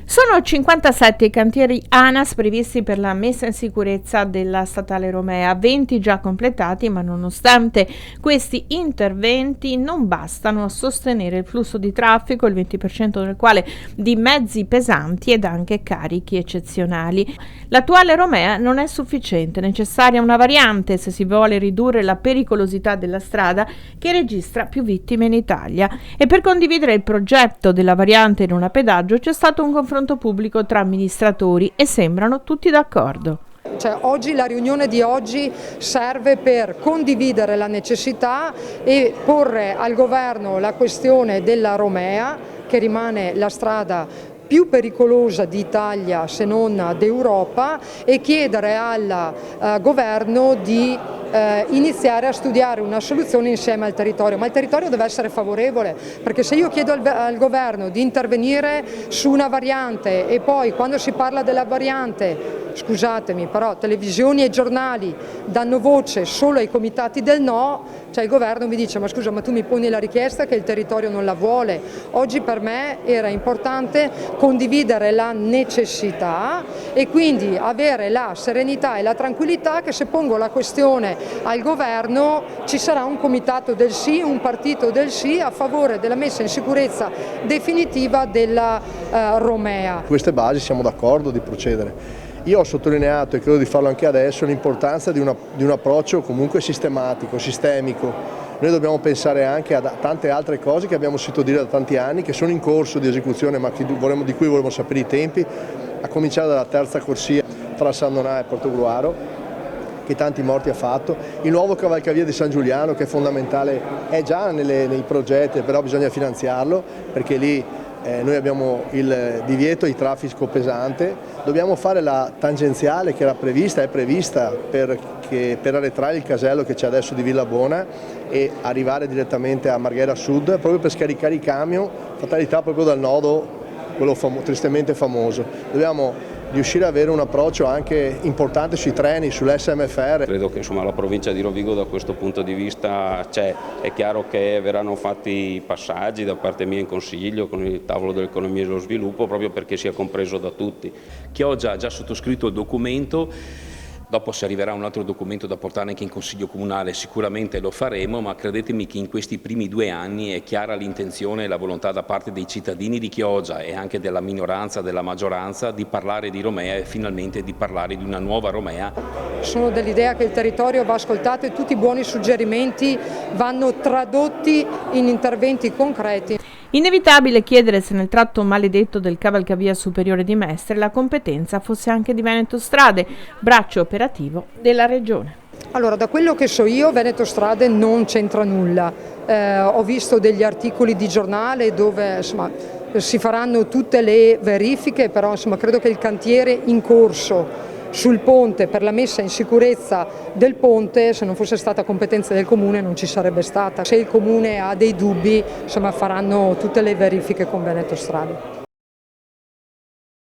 Sono 57 i cantieri ANAS previsti per la messa in sicurezza della statale Romea, 20 già completati, ma nonostante questi interventi non bastano a sostenere il flusso di traffico, il 20% del quale di mezzi pesanti ed anche carichi eccezionali. L'attuale Romea non è sufficiente, è necessaria una variante se si vuole ridurre la pericolosità della strada che registra più vittime in Italia. E per condividere il progetto della variante in un pedaggio c'è stato un confronto pubblico tra amministratori e sembrano tutti d'accordo. Oggi la riunione di oggi serve per condividere la necessità e porre al governo la questione della Romea, che rimane la strada più pericolosa d'Italia se non d'Europa, e chiedere al governo di iniziare a studiare una soluzione insieme al territorio, ma il territorio deve essere favorevole, perché se io chiedo al governo di intervenire su una variante e poi quando si parla della variante, scusatemi, però televisioni e giornali danno voce solo ai comitati del no, il governo mi dice: ma scusa, ma tu mi poni la richiesta che il territorio non la vuole. Oggi per me era importante condividere la necessità e quindi avere la serenità e la tranquillità che se pongo la questione al governo ci sarà un comitato del sì, un partito del sì a favore della messa in sicurezza definitiva della Romea. Su queste basi siamo d'accordo di procedere. Io ho sottolineato, e credo di farlo anche adesso, l'importanza di un approccio comunque sistematico, sistemico. Noi dobbiamo pensare anche a tante altre cose che abbiamo sentito dire da tanti anni, che sono in corso di esecuzione ma di cui vorremmo sapere i tempi, a cominciare dalla terza corsia tra San Donà e Portogruaro, che tanti morti ha fatto, il nuovo cavalcavia di San Giuliano, che è fondamentale, è già nei progetti, però bisogna finanziarlo, perché lì noi abbiamo il divieto di traffico pesante. Dobbiamo fare la tangenziale che era prevista, è prevista per arretrare il casello che c'è adesso di Villabona e arrivare direttamente a Marghera Sud, proprio per scaricare i camion, fatalità proprio dal nodo, quello tristemente famoso. Dobbiamo riuscire ad avere un approccio anche importante sui treni, sull'SMFR. Credo che la provincia di Rovigo da questo punto di vista c'è. È chiaro che verranno fatti passaggi da parte mia in consiglio con il tavolo dell'economia e dello sviluppo, proprio perché sia compreso da tutti. Chioggia ha già sottoscritto il documento. Dopo se arriverà un altro documento da portare anche in Consiglio Comunale, sicuramente lo faremo, ma credetemi che in questi primi 2 anni è chiara l'intenzione e la volontà da parte dei cittadini di Chioggia e anche della minoranza, della maggioranza, di parlare di Romea e finalmente di parlare di una nuova Romea. Sono dell'idea che il territorio va ascoltato e tutti i buoni suggerimenti vanno tradotti in interventi concreti. Inevitabile chiedere se nel tratto maledetto del cavalcavia superiore di Mestre la competenza fosse anche di Veneto Strade, braccio operativo della regione. Allora, da quello che so io, Veneto Strade non c'entra nulla. Ho visto degli articoli di giornale dove si faranno tutte le verifiche, però credo che il cantiere in corso sul ponte per la messa in sicurezza del ponte, se non fosse stata competenza del Comune, non ci sarebbe stata. Se il Comune ha dei dubbi, faranno tutte le verifiche con Veneto Strade.